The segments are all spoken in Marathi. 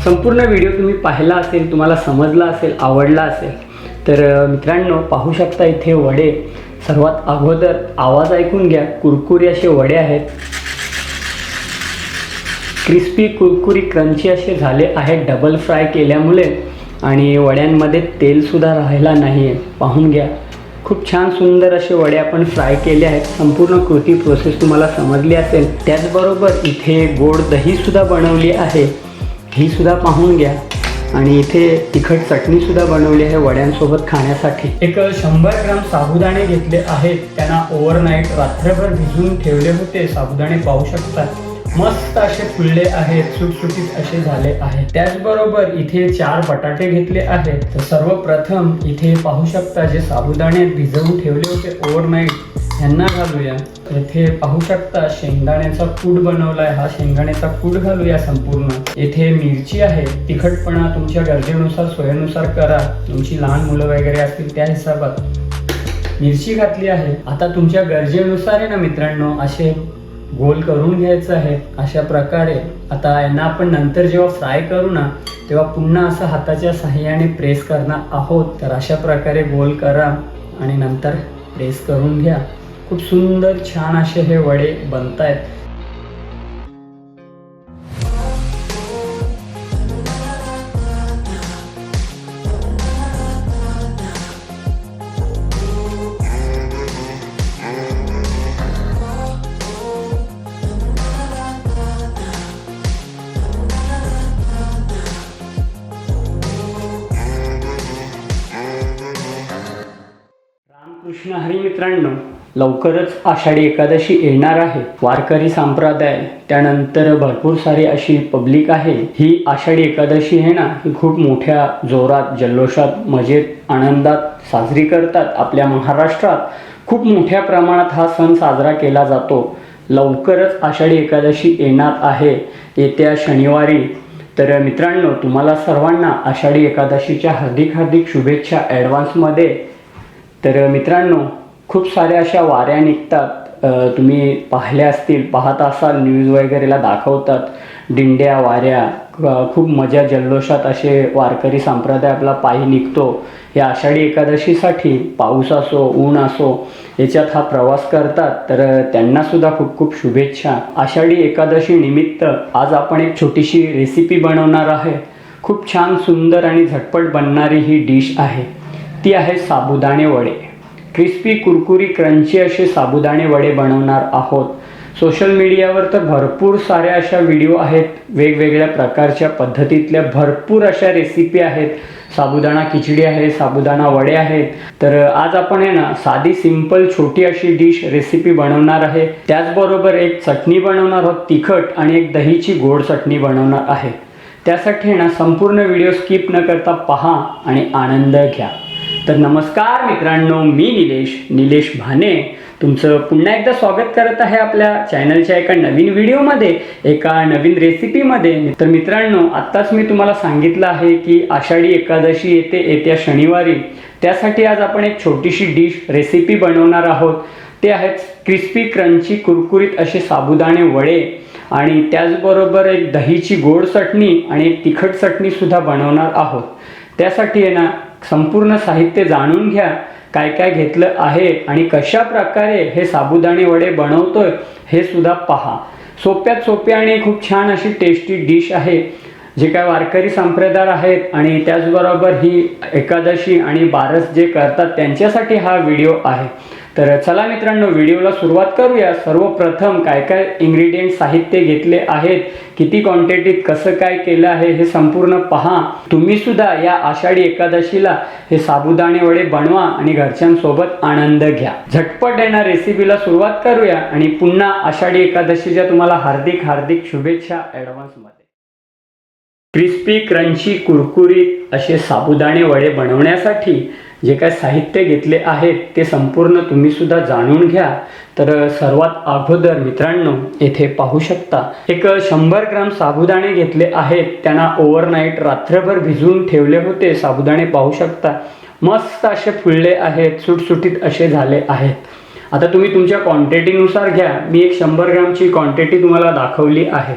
संपूर्ण व्हिडिओ तुम्ही पाहिला असेल, तुम्हाला समजला असेल, आवडला असेल तर मित्रांनो पाहू शकता इथे वडे। सर्वात अगोदर आवाज ऐकून घ्या, कुरकुरी असे वडे आहेत, क्रिस्पी कुरकुरी क्रंची असे झाले आहेत डबल फ्राय केल्यामुळे, आणि वड्यांमध्ये तेल सुद्धा राहिला नाही आहे। पाहून घ्या, खूप छान सुंदर असे वडे आपण फ्राय केले आहेत। संपूर्ण कृती प्रोसेस तुम्हाला समजली असेल। त्याचबरोबर इथे गोड दही सुद्धा बनवली आहे, ही सुद्धा पाहून घ्या, आणि इथे तिखट चटणी सुद्धा बनवली आहे वड्यांसोबत खाण्यासाठी। एक 100 ग्राम साबुदाणे घेतले आहेत, त्यांना ओव्हरनाईट रात्रभर भिजवून ठेवले होते। साबुदाणे पाहू शकता मस्त असे फुलले आहेत, सुटसुटीत असे झाले आहेत। त्याचबरोबर इथे 4 बटाटे घेतले आहेत। तर सर्वप्रथम इथे पाहू शकता जे साबुदाणे भिजवून ठेवले होते ओव्हरनाईट, यांना घालूया। इथे पाहू शकता शेंगदाण्याचा कूट बनवलाय, हा शेंगदाण्याचा कूट घालूया संपूर्ण। इथे मिरची आहे, तिखटपणा तुमच्या गरजेनुसार सोयीनुसार करा, तुमची लहान मुलं वगैरे असतील त्या हिशोबात मिरची घातली आहे। आता तुमच्या गरजेनुसार आहे ना मित्रांनो, असे गोल करून घ्यायचं आहे अशा प्रकारे। आता यांना आपण नंतर जेव्हा फ्राय करू ना, तेव्हा पुन्हा असं हाताच्या साहाय्याने प्रेस करणार आहोत। तर अशा प्रकारे गोल करा आणि नंतर प्रेस करून घ्या। खूप सुंदर छान असे हे वडे बनतायत। कृष्ण हरी मित्रांनो, लवकरच आषाढी एकादशी येणार आहे। वारकरी संप्रदाय, त्यानंतर भरपूर सारी अशी पब्लिक आहे। ही आषाढी एकादशी आहे ना, ही खूप मोठ्या जोरात, जल्लोषात, मजेत, आनंदात साजरी करतात। आपल्या महाराष्ट्रात खूप मोठ्या प्रमाणात हा सण साजरा केला जातो। लवकरच आषाढी एकादशी येणार आहे येत्या शनिवारी। तर मित्रांनो तुम्हाला सर्वांना आषाढी एकादशीच्या हार्दिक शुभेच्छा ॲडव्हान्समध्ये। तर मित्रांनो खूप साऱ्या अशा वाऱ्या निघतात, तुम्ही पाहिल्या असतील, पाहत असाल, न्यूज वगैरेला दाखवतात दिंड्या, वाऱ्या, खूप मजा जल्लोषात असे वारकरी संप्रदाय आपला पायी निघतो या आषाढी एकादशीसाठी। पाऊस असो, ऊन असो, याच्यात हा प्रवास करतात। तर त्यांना सुद्धा खूप खूप शुभेच्छा। आषाढी एकादशी निमित्त आज आपण एक छोटीशी रेसिपी बनवणार आहे। खूप छान सुंदर आणि झटपट बनणारी ही डिश आहे, ती आहे साबुदाणे वडे। क्रिस्पी कुरकुरी क्रंची असे साबुदाणे वडे बनवणार आहोत। सोशल मीडियावर तर भरपूर साऱ्या अशा व्हिडिओ आहेत, वेगवेगळ्या प्रकारच्या पद्धतीतल्या भरपूर अशा रेसिपी आहेत। साबुदाणा खिचडी आहे, साबुदाणा वडे आहेत। तर आज आपण आहे ना साधी सिंपल छोटी अशी डिश रेसिपी बनवणार आहे। त्याचबरोबर एक चटणी बनवणार आहोत तिखट, आणि एक दहीची गोड चटणी बनवणार आहे। त्यासाठी ना संपूर्ण व्हिडिओ स्किप न करता पहा आणि आनंद घ्या। तर नमस्कार मित्रांनो, मी निलेश भाने तुमचं पुन्हा एकदा स्वागत करत आहे आपल्या चॅनलच्या एका नवीन व्हिडिओमध्ये, एका नवीन रेसिपीमध्ये। तर मित्रांनो आत्ताच मी तुम्हाला सांगितलं आहे की आषाढी एकादशी येत्या शनिवारी। त्यासाठी आज आपण एक छोटीशी डिश रेसिपी बनवणार आहोत, ते आहेत क्रिस्पी क्रंची कुरकुरीत असे साबुदाणे वडे, आणि त्याचबरोबर एक दहीची गोड चटणी आणि एक तिखट चटणी सुद्धा बनवणार आहोत। त्यासाठी आहे ना संपूर्ण साहित्य जाणून घ्या, काय काय घेतलं आहे आणि कशा प्रकारे हे साबुदाणे वडे बनवतोय हे सुद्धा पहा। सोप्यात सोपे आणि खूप छान अशी टेस्टी डिश आहे। जे काय वारकरी संप्रदाय आहेत आणि त्याचबरोबर ही एकादशी आणि बारस जे करतात त्यांच्यासाठी हा व्हिडिओ आहे। तर चला मित्रांनो व्हिडिओला सुरुवात करूया। सर्वप्रथम काय काय इन्ग्रेडियंट साहित्य घेतले आहेत, किती क्वांटिटीत कसं काय केलं आहे हे संपूर्ण पहा। तुम्ही सुद्धा या आषाढी एकादशीला हे साबुदाणे वडे बनवा आणि घरच्यांसोबत आनंद घ्या। झटपट येणार रेसिपीला सुरुवात करूया, आणि पुन्हा आषाढी एकादशीच्या तुम्हाला हार्दिक शुभेच्छा ॲडव्हान्समध्ये। क्रिस्पी क्रंची कुरकुरीत असे साबुदाणे वडे बनवण्यासाठी जे काय साहित्य घेतले आहेत ते संपूर्ण तुम्ही सुद्धा जाणून घ्या। तर सर्वात अगोदर मित्रांनो येथे पाहू शकता एक 100 ग्राम साबुदाणे घेतले आहेत, त्यांना ओव्हरनाईट रात्रभर भिजवून ठेवले होते। साबुदाणे पाहू शकता मस्त असे फुलले आहेत, सुटसुटीत असे झाले आहेत। आता तुम्ही तुमच्या क्वांटिटीनुसार घ्या, मी एक 100 ग्रामची क्वांटिटी तुम्हाला दाखवली आहे।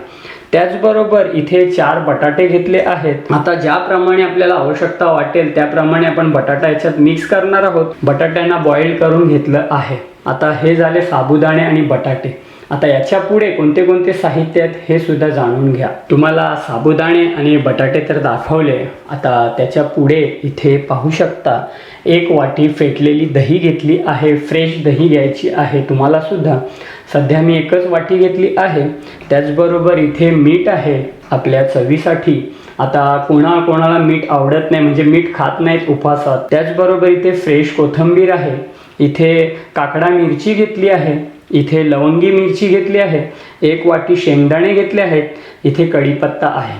त्याचबरोबर इथे 4 बटाटे घेतले आहेत. आता ज्याप्रमाणे आपल्याला आवश्यकता वाटेल त्याप्रमाणे आपण बटाटा याच्यात मिक्स करणार आहोत. बटाट्यांना बॉईल करून घेतलं आहे. आता हे झाले साबुदाणे आणि बटाटे. आता याच्या पुढे कोणते कोणते साहित्य आहेत हे सुद्धा जाणून घ्या. तुम्हाला साबुदाणे आणि बटाटे तर दाखवले. आता त्याच्या पुढे इथे पाहू शकता 1 वाटी फेटलेली दही घेतली आहे. फ्रेश दही घ्यायची आहे तुम्हाला सुद्धा. सध्या मी 1च वाटी घेतली आहे. त्याचबरोबर इथे मीठ आहे आपल्या चवीसाठी. आता कोणाला मीठ आवडत नाही, म्हणजे मीठ खात नाहीत उपवासात. त्याचबरोबर इथे फ्रेश कोथिंबीर आहे. इथे काकडा मिरची घेतली आहे. इथे लवंगी मिरची घेतली आहे. 1 वाटी शेंगदाणे घेतले आहेत. इथे कढीपत्ता आहे.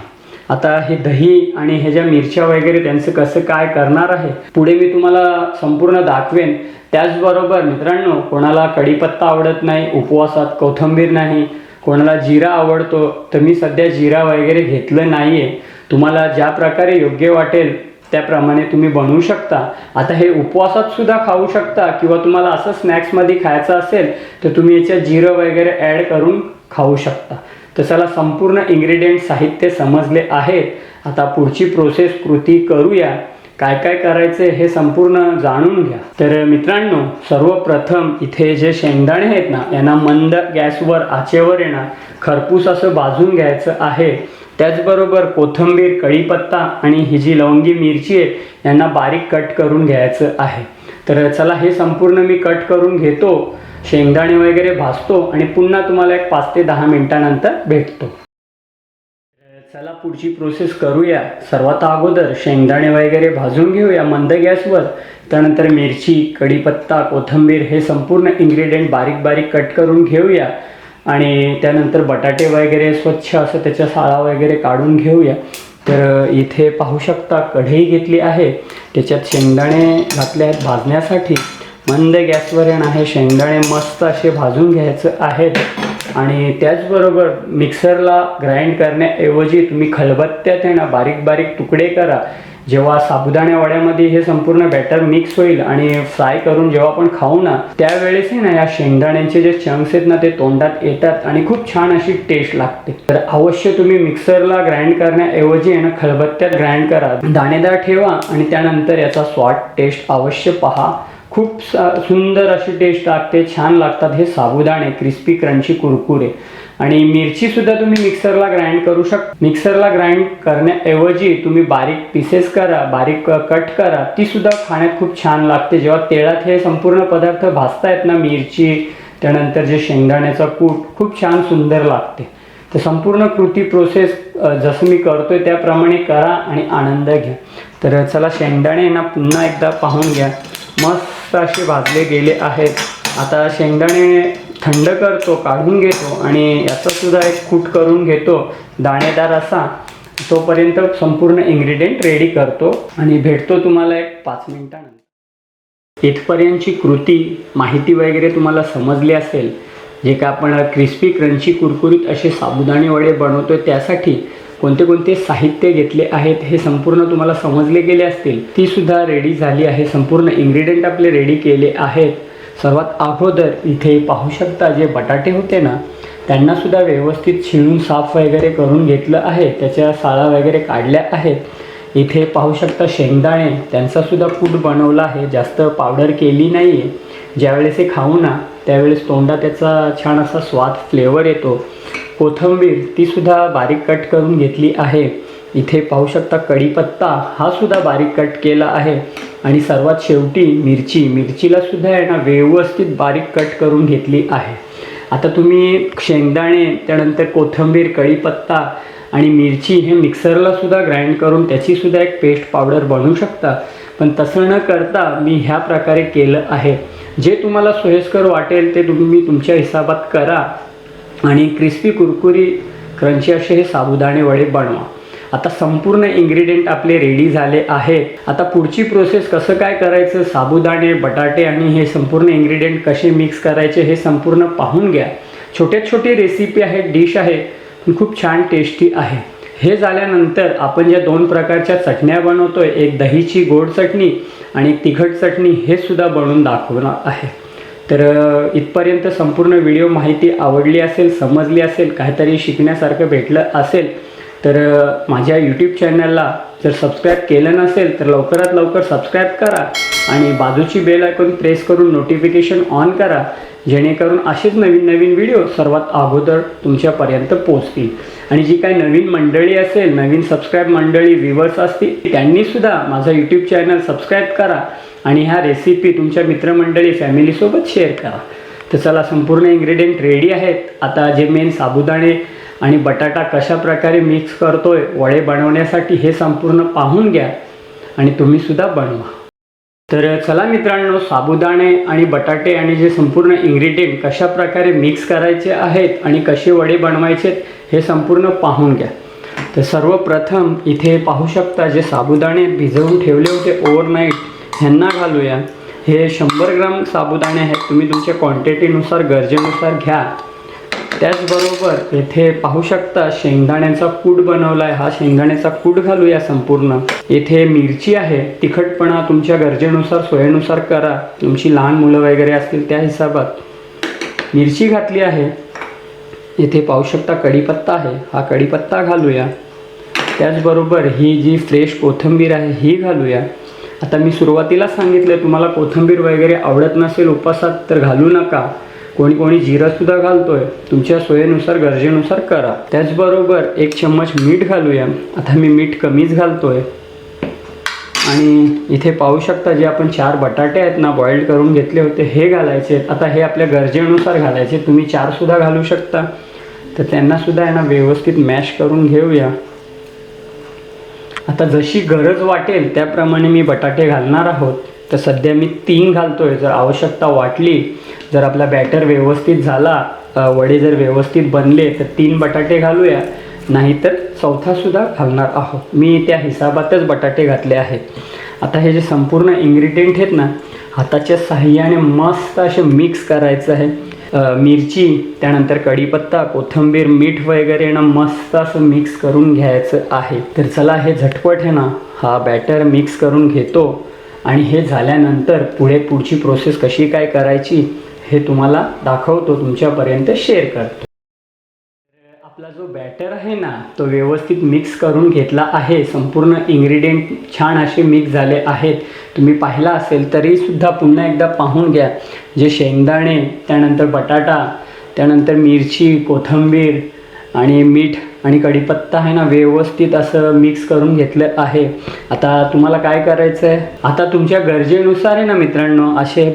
आता हे दही आणि ह्या ज्या मिरच्या वगैरे त्यांचं कसं काय करणार आहे पुढे मी तुम्हाला संपूर्ण दाखवेन. त्याचबरोबर मित्रांनो, कोणाला कढीपत्ता आवडत नाही उपवासात, कोथिंबीर नाही, कोणाला जिरा आवडतो, तर मी सध्या जिरा वगैरे घेतलं नाही आहे. तुम्हाला ज्या प्रकारे योग्य वाटेल त्याप्रमाणे तुम्ही बनवू शकता. आता हे उपवासात सुद्धा खाऊ शकता किंवा तुम्हाला असं स्नॅक्समध्ये खायचं असेल तर तुम्ही याच्यात जिरं वगैरे ॲड करून खाऊ शकता. तर चला, संपूर्ण इन्ग्रेडियंट साहित्य समजले आहेत. आता पुढची प्रोसेस कृती करूया. काय काय करायचे हे संपूर्ण जाणून घ्या. तर मित्रांनो, सर्वप्रथम इथे जे शेंगदाणे आहेत ना, यांना मंद गॅसवर आचेवर येणार खरपूस असं भाजून घ्यायचं आहे. त्याचबरोबर कोथिंबीर, कढीपत्ता आणि ही जी लवंगी मिरची आहे यांना बारीक कट करून घ्यायचं आहे. तर चला, हे संपूर्ण मी कट करून घेतो, शेंगदाणे वगैरे भाजतो आणि पुन्हा तुम्हाला एक 5 ते 10 मिनिटानंतर भेटतो. चला, पुढची प्रोसेस करूया. सर्वात अगोदर शेंगदाणे वगैरे भाजून घेऊया मंद गॅसवर. त्यानंतर मिरची, कढीपत्ता, कोथिंबीर हे संपूर्ण इन्ग्रेडियंट बारीक बारीक कट करून घेऊया. आणि त्यानंतर बटाटे वगैरे स्वच्छ असं त्याच्या साळा वगैरे काढून घेऊया. तर इथे पाहू शकता कढई घेतली आहे. त्याच्यात शेंगदाणे घातले आहेत भाजण्यासाठी. मंद गॅसवर आहे. शेंगदाणे मस्त असे भाजून घ्यायचं आहेत. आणि त्याचबरोबर मिक्सरला ग्राइंड करण्याऐवजी तुम्ही खलबत्त्यात आहे ना बारीक बारीक तुकडे करा. जेव्हा साबुदाण्या वड्यामध्ये हे संपूर्ण बॅटर मिक्स होईल आणि फ्राय करून जेव्हा आपण खाऊ ना, त्यावेळेस ना या शेंगदाण्यांचे जे चंक्स आहेत ना ते तोंडात येतात आणि खूप छान अशी टेस्ट लागते. तर अवश्य तुम्ही मिक्सरला ग्राइंड करण्याऐवजी आहे ना खलबत्त्यात ग्राइंड करा. दाणेदार ठेवा आणि त्यानंतर याचा स्वाद टेस्ट अवश्य पहा. खूप सुंदर अशी टेस्ट लागते, छान लागतात हे साबुदाणे, क्रिस्पी क्रंची कुरकुरे. आणि मिरची सुद्धा तुम्ही मिक्सरला ग्राइंड करू शकता. मिक्सरला ग्राइंड करण्याऐवजी तुम्ही बारीक पीसेस करा, बारीक कट करा, ती सुद्धा खाण्यात खूप छान लागते. जेव्हा तेलात हे संपूर्ण पदार्थ भाजतायत ना, मिरची त्यानंतर जे शेंगदाण्याचा कूट, खूप छान सुंदर लागते. तर संपूर्ण कृती प्रोसेस जसं मी करतोय त्याप्रमाणे करा आणि आनंद घ्या. तर चला, शेंगदाणे ना पुन्हा एकदा पाहून घ्या. मस्त असे भाजले गेले आहेत. आता शेंगदाणे थंड करतो, काढून घेतो आणि याचा सुद्धा एक कूट करून घेतो दाणेदार असा. तोपर्यंत संपूर्ण इन्ग्रेडियंट रेडी करतो आणि भेटतो तुम्हाला एक 5 मिनिटानंतर. इथपर्यंतची कृती माहिती वगैरे तुम्हाला समजली असेल. जे का आपण क्रिस्पी क्रंची कुरकुरीत असे साबुदाणे वडे बनवतोय त्यासाठी कोणते कोणते साहित्य घेतले आहेत हे संपूर्ण तुम्हाला समजले गेले असतील. ती सुद्धा रेडी झाली आहे. संपूर्ण इन्ग्रेडियंट आपले रेडी केले आहेत. सर्वात अगोदर इथे पाहू शकता जे बटाटे होते ना, त्यांना सुद्धा व्यवस्थित शिळून साफ वगैरे करून घेतलं आहे. त्याच्या साळा वगैरे काढल्या आहेत. इथे पाहू शकता शेंगदाणे, त्यांचा सुद्धा कूट बनवला आहे. जास्त पावडर केली नाही आहे. ज्यावेळेस हे खाऊ ना त्यावेळेस तोंडात त्याचा छान असा स्वाद, फ्लेवर येतो. कोथिंबीर ती सुद्धा बारीक कट करून घेतली आहे. इथे पाहू शकता कढीपत्ता, हा सुद्धा बारीक कट केला आहे. आणि सर्वात शेवटी मिरचीला सुद्धा आहे ना व्यवस्थित बारीक कट करून घेतली आहे. आता तुम्ही शेंगदाणे, त्यानंतर कोथिंबीर, कढीपत्ता आणि मिरची हे मिक्सरला सुद्धा ग्राइंड करून त्याची सुद्धा एक पेस्ट पावडर बनवू शकता. पण तसं न करता मी ह्या प्रकारे केलं आहे. जे तुम्हाला सोयीस्कर वाटेल ते तुम्ही तुमच्या हिसाबात करा आणि क्रिस्पी कुरकुरी क्रंची असे हे साबुदाणे वडे बनवा. आता संपूर्ण इन्ग्रेडियंट आपले रेडी झाले आहेत. आता पुढची प्रोसेस कसं काय करायचं, साबुदाणे, बटाटे आणि हे संपूर्ण इन्ग्रेडियंट कसे मिक्स करायचे हे संपूर्ण पाहून घ्या. छोटी रेसिपी आहे, डिश आहे, पण खूप छान टेस्टी आहे. हे झाल्यानंतर आपण ज्या 2 प्रकारच्या चटण्या बनवतोय, एक दहीची गोड चटणी आणि तिखट चटणी, हे सुद्धा बनवून दाखवणार आहे. तर इथपर्यंत संपूर्ण व्हिडिओ माहिती आवडली असेल, समजली असेल, काहीतरी शिकण्यासारखं भेटलं असेल तर माझ्या यूट्यूब चॅनलला जर सबस्क्राईब केलं नसेल तर लवकरात लवकर सबस्क्राईब करा आणि बाजूची बेल आयकॉन प्रेस करून नोटिफिकेशन ऑन करा, जेणेकरून असेच नवीन नवीन व्हिडिओ सर्वात अगोदर तुमच्यापर्यंत पोहोचतील. आणि जी काही नवीन मंडळी असेल, नवीन सबस्क्राईब मंडळी व्ह्यूवर्स असतील, त्यांनीसुद्धा माझा यूट्यूब चॅनल सबस्क्राईब करा आणि ह्या रेसिपी तुमच्या मित्रमंडळी फॅमिलीसोबत शेअर करा. तर चला, संपूर्ण इन्ग्रेडियंट रेडी आहेत. आता जे मेन साबुदाणे आणि बटाटा कशा प्रकारे मिक्स करतोय वडे बनवण्यासाठी हे संपूर्ण पाहून घ्या आणि तुम्हीसुद्धा बनवा. तर चला मित्रांनो, साबुदाणे आणि बटाटे आणि जे संपूर्ण इन्ग्रेडियंट कशा प्रकारे मिक्स करायचे आहेत आणि कसे वडे बनवायचे हे संपूर्ण पाहून घ्या. तर सर्वप्रथम इथे पाहू शकता जे साबुदाणे भिजवून ठेवले होते ओव्हरनाईट, ह्यांना घालूया. हे 100 ग्राम साबुदाणे आहेत, तुम्ही तुमच्या क्वांटिटीनुसार गरजेनुसार घ्या. त्याचबरोबर येथे पाहू शकता शेंगदाण्याचा कूट बनवला आहे, हा शेंगदाण्याचा कूट घालूया संपूर्ण. येथे मिरची आहे, तिखटपणा तुमच्या गरजेनुसार सोयीनुसार करा, तुमची लहान मुलं वगैरे असतील त्या हिशोबात मिरची घातली आहे. येथे पाहू शकता कढीपत्ता आहे, हा कढीपत्ता घालूया. त्याचबरोबर ही जी फ्रेश कोथिंबीर आहे ही घालूया. आता मी सुरुवातीला सांगितलं तुम्हाला कोथिंबीर वगैरे आवडत नसेल उपासात तर घालू नका, कोणी कोणी जिरंसुद्धा घालतोय, तुमच्या सोयीनुसार गरजेनुसार करा. त्याचबरोबर 1 चम्मच मीठ घालूया. आता मी मीठ कमीच घालतोय. आणि इथे पाहू शकता जे आपण 4 बटाटे आहेत ना बॉइल्ड करून घेतले होते हे घालायचे. आता हे आपल्या गरजेनुसार घालायचे, तुम्ही 4सुद्धा घालू शकता. तर त्यांनासुद्धा आहे ना व्यवस्थित मॅश करून घेऊया. आता जशी गरज वाटेल त्याप्रमाणे मी बटाटे घालणार आहोत. तर सध्या मी 3 घालतोय. जर आवश्यकता वाटली, जर आपला बॅटर व्यवस्थित झाला, वडे जर व्यवस्थित बनले तर 3 बटाटे घालूया, नाहीतर 4थासुद्धा घालणार आहोत. मी त्या हिसाबातच बटाटे घातले आहेत. आता हे जे संपूर्ण इन्ग्रेडियंट आहेत ना हाताच्या साहाय्याने मस्त असे मिक्स करायचं आहे. मिरची, त्यानंतर कढीपत्ता, कोथिंबीर, मीठ वगैरे ना मस्त असं मिक्स करून घ्यायचं आहे. तर चला, हे झटपट आहे ना हा बॅटर मिक्स करून घेतो आणि हे झाल्यानंतर पुढची प्रोसेस कशी काय करायची हे तुम्हाला दाखवतो, तुमच्यापर्यंत शेअर करतो. आपला जो बॅटर आहे ना तो व्यवस्थित मिक्स करून घेतला आहे. संपूर्ण इन्ग्रेडियंट छान असे मिक्स झाले आहेत. तुम्ही पाहिला असेल तरीसुद्धा पुन्हा एकदा पाहून घ्या. जे शेंगदाणे, त्यानंतर बटाटा, त्यानंतर मिरची, कोथिंबीर आणि मीठ आणि कढीपत्ता आहे ना व्यवस्थित असं मिक्स करून घेतलं आहे. आता तुम्हाला काय करायचं आहे, आता तुमच्या गरजेनुसार आहे ना मित्रांनो असे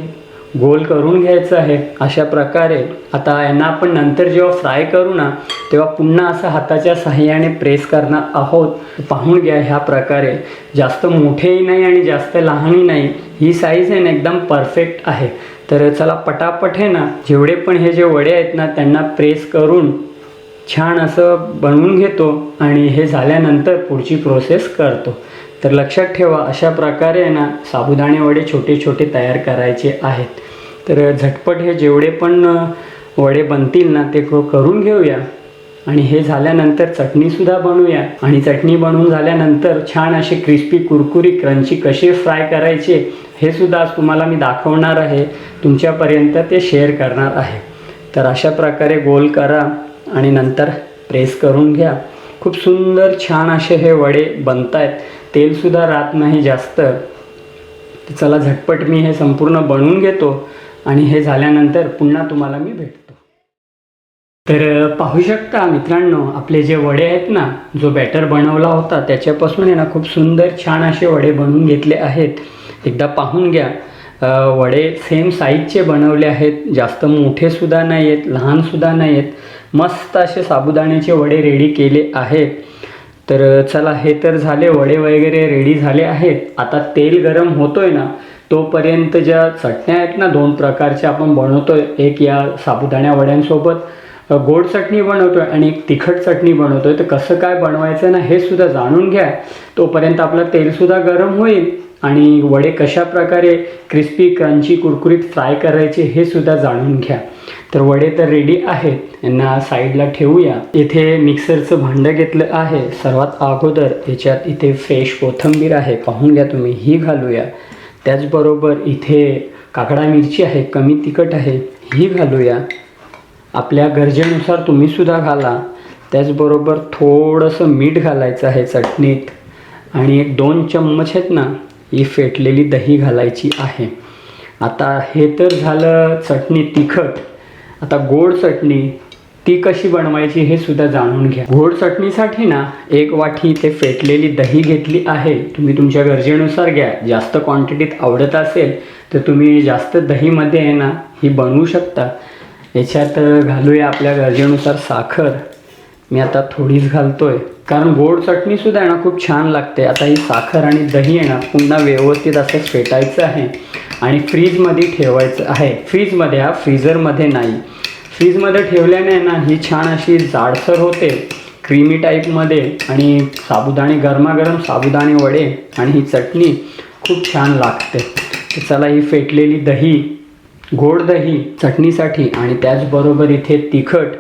गोल करून घ्यायचं आहे अशा प्रकारे. आता यांना आपण नंतर जेव्हा फ्राय करू ना तेव्हा पुन्हा असं हाताच्या साहाय्याने प्रेस करणार आहोत. पाहून घ्या ह्या प्रकारे. जास्त मोठेही नाही आणि जास्त लहानही नाही, ही साईज आहे ना एकदम परफेक्ट आहे. तर चला पटापट आहे ना जेवढे पण हे जे वडे आहेत ना त्यांना प्रेस करून छान असं बनवून घेतो आणि हे झाल्यानंतर पुढची प्रोसेस करतो. तर लक्षात ठेवा अशा प्रकारे आहे ना साबुदाणे वडे छोटे छोटे तयार करायचे आहेत. तर झटपट हे जेवढे पण वडे बनतील ना ते करून घेऊया. आणि हे झाल्यानंतर चटणीसुद्धा बनवूया. आणि चटणी बनवून झाल्यानंतर छान असे क्रिस्पी कुरकुरी क्रंची कसे फ्राय करायचे हे सुद्धा आज तुम्हाला मी दाखवणार आहे, तुमच्यापर्यंत ते शेअर करणार आहे. तर अशा प्रकारे गोल करा आणि नंतर प्रेस करून घ्या. खूप सुंदर छान असे हे वडे बनत आहेत. तेलसुद्धा राहत नाही जास्त. तर चला झटपट मी हे संपूर्ण बनवून घेतो आणि हे झाल्यानंतर पुन्हा तुम्हाला मी भेटतो. तर पाहू शकता मित्रांनो आपले जे वडे आहेत ना, जो बॅटर बनवला होता त्याच्यापासून आहे ना खूप सुंदर छान असे वडे बनवून घेतले आहेत. एकदा पाहून घ्या. वडे सेम साईजचे बनवले आहेत, जास्त मोठेसुद्धा नाही आहेत, लहानसुद्धा नाही आहेत. मस्त असे साबुदाण्याचे वडे रेडी केले आहेत. तर चला हे तर झाले, वडे वगैरे रेडी झाले आहेत. आता तेल गरम होतोय ना तोपर्यंत ज्या चटण्या आहेत ना 2 प्रकारच्या आपण बनवतोय. एक या साबुदाण्या वड्यांसोबत गोड चटणी बनवतोय आणि एक तिखट चटणी बनवतोय. तर कसं काय बनवायचं ना हे सुद्धा जाणून घ्या. तोपर्यंत आपलं तेलसुद्धा गरम होईल आणि वडे कशा प्रकारे क्रिस्पी क्रंची कुरकुरीत फ्राय करायचे हे सुद्धा जाणून घ्या. तर वडे तर रेडी आहेत, यांना साईडला ठेवूया. इथे मिक्सरचं भांडं घेतलं आहे. सर्वात अगोदर याच्यात इथे फ्रेश कोथिंबीर आहे, पाहून घ्या तुम्ही, ही घालूया. त्याचबरोबर इथे काकडा मिरची आहे, कमी तिखट आहे, ही घालूया. आपल्या गरजेनुसार तुम्हीसुद्धा घाला. त्याचबरोबर थोडंसं मीठ घालायचं आहे चटणीत आणि 1-2 चम्मच आहेत ना ही फेटलेली दही घालायची आहे. आता हे तर झालं चटणी तिखट. आता गोड चटणी ती कशी बनवायची हे सुद्धा जाणून घ्या. गोड चटणीसाठी ना 1 वाटी इथे फेटलेली दही घेतली आहे. तुम्ही तुमच्या गरजेनुसार घ्या. जास्त क्वांटिटीत आवडत असेल तर तुम्ही जास्त दहीमध्ये आहे ना ही बनवू शकता. याच्यात घालूया आपल्या गरजेनुसार साखर. मी आता थोडीच घालतोय कारण गोड चटणीसुद्धा आहे ना खूप छान लागते. आता ही साखर आणि दही आहे ना पुन्हा व्यवस्थित असं फेटायचं आहे आणि फ्रीजमध्ये ठेवायचं आहे. फ्रीजमध्ये, हा फ्रीझरमध्ये नाही. फ्रीजमध्ये ठेवल्याने ना ही छान अशी जाडसर होते, क्रीमी टाईपमध्ये. आणि साबुदाणे, गरमागरम साबुदाणे वडे आणि ही चटणी खूप छान लागते. तर चला ही फेटलेली दही, गोड दही चटणीसाठी आणि त्याचबरोबर इथे तिखट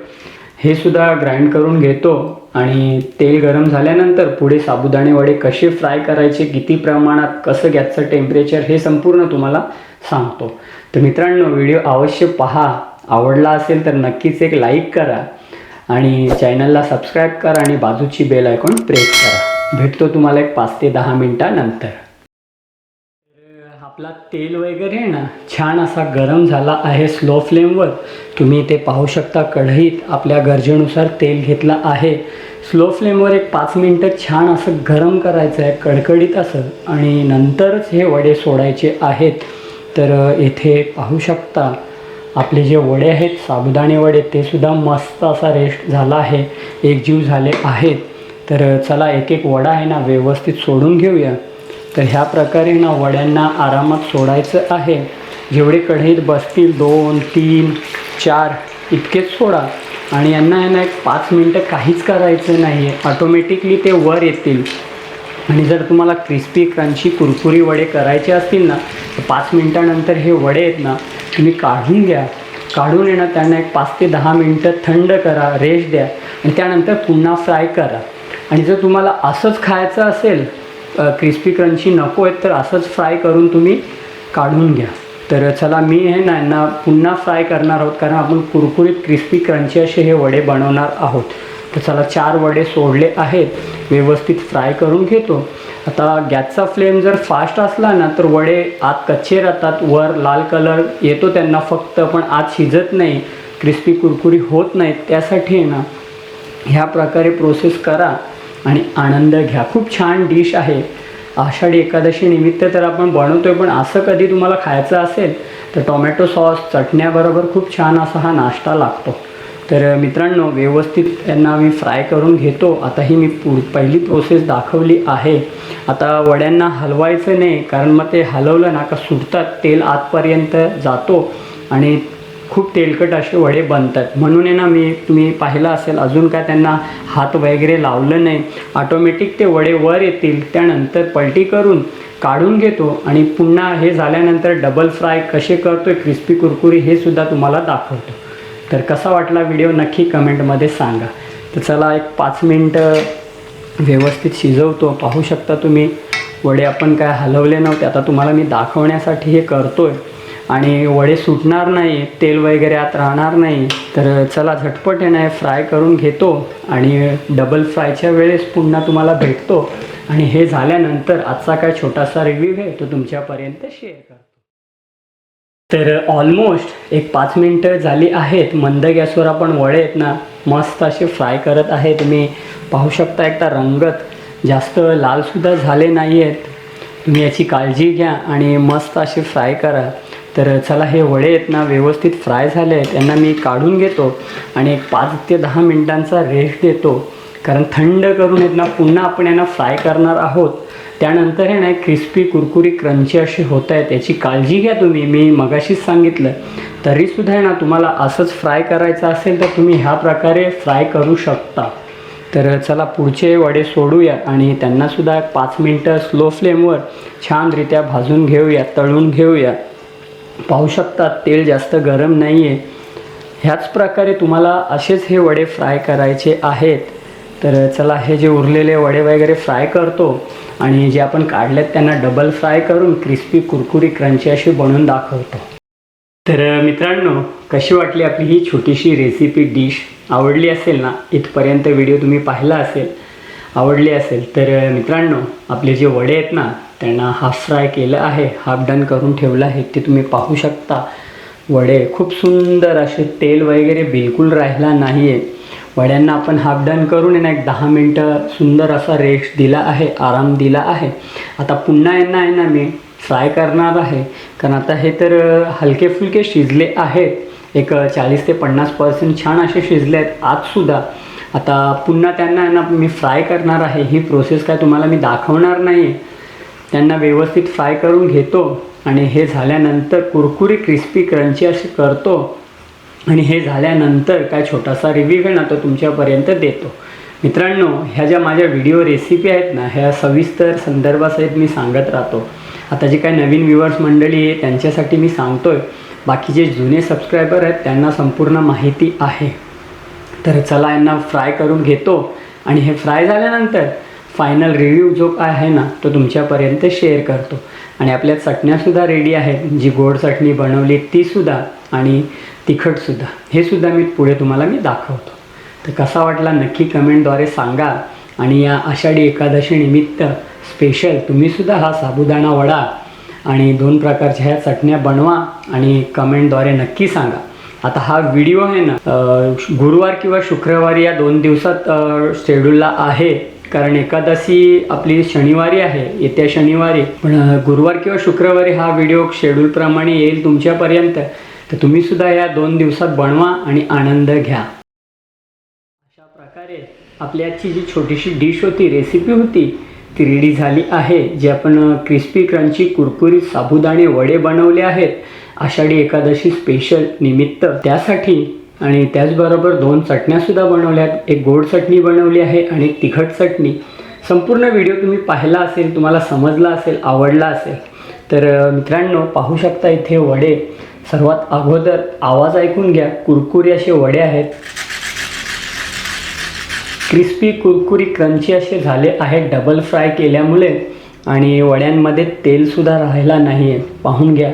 हे सुद्धा ग्राइंड करून घेतो. आणि तेल गरम झाल्यानंतर पुढे साबुदाणे वडे कसे फ्राय करायचे, किती प्रमाणात, कसं गॅसचं टेम्परेचर हे संपूर्ण तुम्हाला सांगतो. तर मित्रांनो, व्हिडिओ अवश्य पहा. आवडला असेल तर नक्कीच एक लाईक करा आणि चॅनलला सबस्क्राईब करा आणि बाजूची बेल आयकॉन प्रेस करा. भेटतो तुम्हाला एक 5 ते 10 मिनटानंतर. आपला तेल वगैरे आहे ना छान असा गरम झाला आहे स्लो फ्लेमवर. तुम्ही इथे पाहू शकता कढईत आपल्या गरजेनुसार तेल घेतलं आहे. स्लो फ्लेमवर एक 5 मिनटं छान असं गरम करायचं आहे, कडकडीत असं, आणि नंतरच हे वडे सोडायचे आहेत. तर इथे पाहू शकता आपले जे वडे आहेत साबुदाणे वडे ते सुद्धा मस्त असा रेस्ट झाला आहे, एकजीव झाले आहेत. तर चला एक एक वडा आहे ना व्यवस्थित सोडून घेऊया. तर ह्या प्रकारे ना वड्यांना आरामात सोडायचं आहे. जेवढे कढईत बसतील 2, 3, 4 इतकेच सोडा आणि यांना आहे ना एक 5 मिनटं काहीच करायचं नाही आहे. ऑटोमॅटिकली ते वर येतील. आणि जर तुम्हाला क्रिस्पी क्रंची कुरकुरी वडे करायचे असतील ना तर 5 मिनटानंतर हे वडे आहेत ना तुम्ही काढून घ्या. काढून येणं त्यांना एक 5 ते 10 मिनटं थंड करा, रेस्ट द्या आणि त्यानंतर पुन्हा फ्राय करा. आणि जर तुम्हाला असंच खायचं असेल, क्रिस्पी क्रंची नको आहेत, तर असंच फ्राय करून तुम्ही काढून घ्या. तर चला मी आहे ना यांना पुन्हा फ्राय करणार आहोत कारण आपण कुरकुरीत क्रिस्पी क्रंची असे हे वडे बनवणार आहोत. तर चला 4 वडे सोडले आहेत, व्यवस्थित फ्राय करून घेतो. आता गॅसचा फ्लेम जर फास्ट असला ना तर वडे आत कच्चे राहतात, वर लाल कलर येतो त्यांना फक्त, पण आत शिजत नाही, क्रिस्पी कुरकुरी होत नाहीत. त्यासाठी आहे ना ह्या प्रकारे प्रोसेस करा आणि आनंद घ्या. खूप छान डिश आहे. आषाढी एकादशी निमित्त तर आपण बनवतोय, पण असं कधी तुम्हाला खायचं असेल तर टोमॅटो सॉस चटण्याबरोबर खूप छान असा हा नाश्ता लागतो. तर मित्रांनो, व्यवस्थित यांना मी फ्राय करून घेतो. आता ही मी पहिली प्रोसेस दाखवली आहे. आता वड्यांना हलवायचं नाही कारण मग ते हलवलं ना का सुटतात, तेल आतपर्यंत जातो आणि खूप तेलकट असे वडे बनतात. म्हणून आहे ना तुम्ही पाहिलं असेल अजून काय त्यांना हात वगैरे लावलं नाही, ऑटोमॅटिक ते वडे वर येतील. त्यानंतर पलटी करून काढून घेतो आणि पुन्हा हे झाल्यानंतर डबल फ्राय कसे करतोय क्रिस्पी कुरकुरी हे सुद्धा तुम्हाला दाखवतो. तर कसा वाटला व्हिडिओ नक्की कमेंटमध्ये सांगा. तर चला एक 5 मिनटं व्यवस्थित शिजवतो. पाहू शकता तुम्ही वडे आपण काय हलवले नव्हते, आता तुम्हाला मी दाखवण्यासाठी हे करतोय. आणि वडे सुटणार नाही, तेल वगैरे आत राहणार नाही. तर चला झटपट आहे फ्राय करून घेतो आणि डबल फ्रायच्या वेळेस पुन्हा तुम्हाला भेटतो. आणि हे झाल्यानंतर आजचा काय छोटासा रिव्ह्यू आहे तो तुमच्यापर्यंत शेअर करतो. तर ऑलमोस्ट एक 5 मिनटं झाली आहेत. मंद गॅसवर आपण वडे आहेत ना मस्त असे फ्राय करत आहे. तुम्ही पाहू शकता एकदा रंगत जास्त लालसुद्धा झाले नाही आहेत. तुम्ही याची काळजी घ्या आणि मस्त असे फ्राय करा. तर चला हे वडे आहेत ना व्यवस्थित फ्राय झाले आहेत, त्यांना मी काढून घेतो आणि एक 5 ते 10 मिनटांचा रेस्ट देतो कारण थंड करून आहेत ना पुन्हा आपण यांना फ्राय करणार आहोत. त्यानंतर हे ना क्रिस्पी कुरकुरी क्रंची अशी होत आहेत, याची काळजी घ्या तुम्ही. मी मगाशीच सांगितलं तरीसुद्धा आहे ना तुम्हाला असंच फ्राय करायचं असेल तर तुम्ही ह्या प्रकारे फ्राय करू शकता. तर चला पुढचे वडे सोडूया आणि त्यांनासुद्धा 5 मिनटं स्लो फ्लेमवर छानरित्या भाजून घेऊया, तळून घेऊया. पाहू शकता तेल जास्त गरम नाही आहे. ह्याच प्रकारे तुम्हाला असेच हे वडे फ्राय करायचे आहेत. तर चला हे जे उरलेले वडे वगैरे फ्राय करतो आणि जे आपण काढलेत त्यांना डबल फ्राय करून क्रिस्पी कुरकुरी क्रंची अशी बनवून दाखवतो। तर मित्रांनो, कशी वाटली आपली ही छोटीशी रेसिपी डिश? आवडली असेल ना? इथपर्यंत व्हिडिओ तुम्ही पाहिला असेल, आवडली असेल तर मित्रांनो, आपले जे वडे आहेत ना त्यांना हाफ फ्राय केलं आहे, हाफ डन करून ठेवलं आहे, ते तुम्ही पाहू शकता। वडे खूप सुंदर असे, तेल वगैरे बिलकुल राहिला नाही आहे। वड्यांना आपण हाफ डन करून ना एक 10 मिनटं सुंदर असा रेस्ट दिला आहे, आराम दिला आहे। आता पुन्हा यांना आहे ना मी फ्राय करणार आहे, कारण आता हे तर हलके फुलके शिजले आहेत, एक 40 ते 50% छान असे शिजले आहेत आतसुद्धा। आता पुन्हा त्यांना आहे ना मी फ्राय करणार आहे। ही प्रोसेस काय तुम्हाला मी दाखवणार नाही आहे, त्यांना व्यवस्थित फ्राय करून घेतो आणि हे झाल्यानंतर कुरकुरी क्रिस्पी क्रंची असे करतो आणि हे झाल्यानंतर काय छोटासा रिव्ह्यू आहे ना तो तुमच्यापर्यंत देतो। मित्रांनो, ह्या ज्या माझ्या व्हिडिओ रेसिपी आहेत ना ह्या सविस्तर संदर्भासहित मी सांगत राहतो। आता जे काही नवीन व्ह्यूअर्स मंडळी आहे त्यांच्यासाठी मी सांगतोय, बाकी जे जुने सबस्क्रायबर आहेत त्यांना संपूर्ण माहिती आहे। तर चला यांना फ्राय करून घेतो आणि हे फ्राय झाल्यानंतर फायनल रिव्ह्यू जो काय आहे ना तो तुमच्यापर्यंत शेअर करतो। आणि आपल्या चटण्यासुद्धा रेडी आहेत, जी गोड चटणी बनवली तीसुद्धा आणि तिखटसुद्धा, हे सुद्धा मी पुढे तुम्हाला मी दाखवतो। तर कसा वाटला नक्की कमेंटद्वारे सांगा। आणि या आषाढी एकादशी निमित्त स्पेशल तुम्हीसुद्धा हा साबुदाणा वडा आणि 2 प्रकारच्या ह्या चटण्या बनवा आणि कमेंटद्वारे नक्की सांगा। आता हा व्हिडिओ आहे ना गुरुवार किंवा शुक्रवारी या 2 दिवसात शेड्यूलला आहे, कारण एकादशी आपली शनिवारी आहे, येत्या शनिवारी, पण गुरुवार किंवा शुक्रवारी हा व्हिडिओ शेड्यूलप्रमाणे येईल तुमच्यापर्यंत। तर तुम्हीसुद्धा या 2 दिवसात बनवा आणि आनंद घ्या। अशा प्रकारे आपली आजची जी छोटीशी डिश होती, रेसिपी होती, ती रेडी झाली आहे। जे आपण क्रिस्पी क्रंची कुरकुरीत साबुदाणे वडे बनवले आहेत आषाढी एकादशी स्पेशल निमित्त त्यासाठी। आणि त्याचबरोबर 2 चटण्यासुद्धा बनवल्यात, एक गोड चटणी बनवली आहे आणि एक तिखट चटणी। संपूर्ण व्हिडिओ तुम्ही पाहिला असेल, तुम्हाला समजला असेल, आवडला असेल। तर मित्रांनो, पाहू शकता इथे वडे, सर्वात अगोदर आवाज ऐकून घ्या, कुरकुरी असे वडे आहेत, क्रिस्पी कुरकुरी क्रंची असे झाले आहेत डबल फ्राय केल्यामुळे, आणि वड्यांमध्ये तेलसुद्धा राहिला नाही आहे, पाहून घ्या।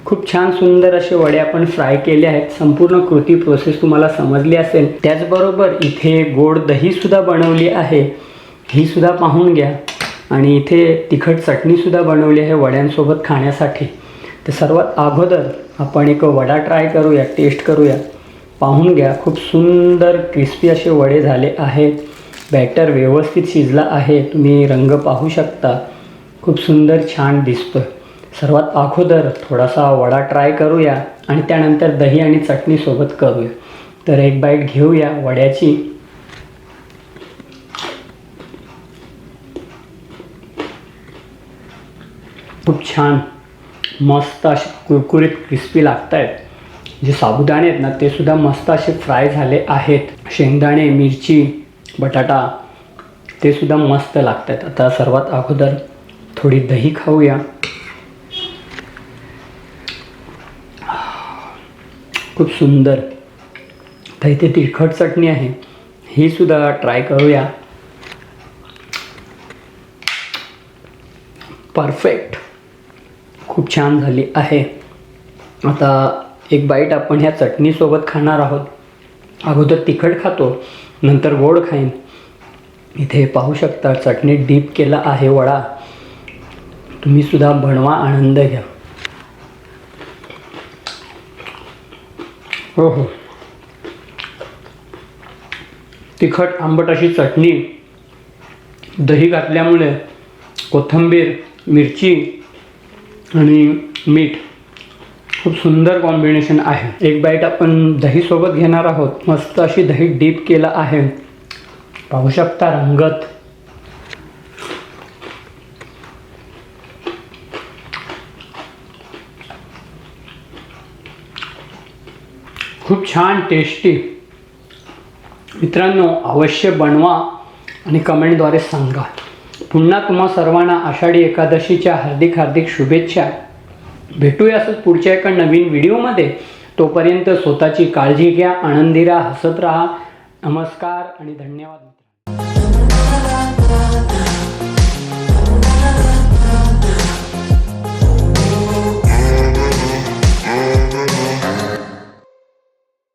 खूप छान सुंदर असे वडे आपण फ्राय केले आहेत। संपूर्ण कृती प्रोसेस तुम्हाला समजली असेल। त्याचबरोबर इथे गोड दहीसुद्धा बनवली आहे, ही सुद्धा पाहून घ्या। आणि इथे तिखट चटणीसुद्धा बनवली आहे वड्यांसोबत खाण्यासाठी। तर सर्वात अगोदर आपण एक वडा ट्राय करूया, टेस्ट करूया, पाहून घ्या। खूप सुंदर क्रिस्पी असे वडे झाले आहेत, बॅटर व्यवस्थित शिजला आहे, तुम्ही रंग पाहू शकता, खूप सुंदर छान दिसतोय। सर्वात अगोदर थोडासा वडा ट्राय करूया आणि त्यानंतर दही आणि चटणी सोबत करूया। तर एक बाईट घेऊया वड्याची। खूप छान मस्त असे कुरकुरीत क्रिस्पी लागत आहेत। जे साबुदाणे आहेत ना ते सुद्धा मस्त असे फ्राय झाले आहेत। शेंगदाणे, मिरची, बटाटा ते सुद्धा मस्त लागत आहेत। आता सर्वात अगोदर थोडी दही खाऊया। खूप सुंदर। तर इथे तिखट चटणी आहे, ही सुद्धा ट्राय करूया। परफेक्ट, खूप छान झाली आहे। आता एक बाईट आपण ह्या चटणीसोबत खाणार आहोत। अगोदर तिखट खातो, नंतर गोड खाईन। इथे पाहू शकता चटणीत डीप केला आहे वडा, तुम्हीसुद्धा बनवा, आनंद घ्या। हो हो, तिखट आंबट अशी चटणी, दही घातल्यामुळे कोथिंबीर, मिरची आणि मीठ, खूप सुंदर कॉम्बिनेशन आहे। एक बाईट आपण दहीसोबत घेणार आहोत। मस्त अशी दही डीप केला आहे, पाहू शकता रंगत। खूप छान टेस्टी। मित्रांनो, अवश्य बनवा आणि कमेंटद्वारे सांगा। पुन्हा तुम्हा सर्वांना आषाढी एकादशीच्या हार्दिक हार्दिक शुभेच्छा। भेटूया असंच पुढच्या एका नवीन व्हिडिओमध्ये। तोपर्यंत स्वतःची काळजी घ्या, आनंदी राहा, हसत राहा। नमस्कार आणि धन्यवाद मित्रांनो। la la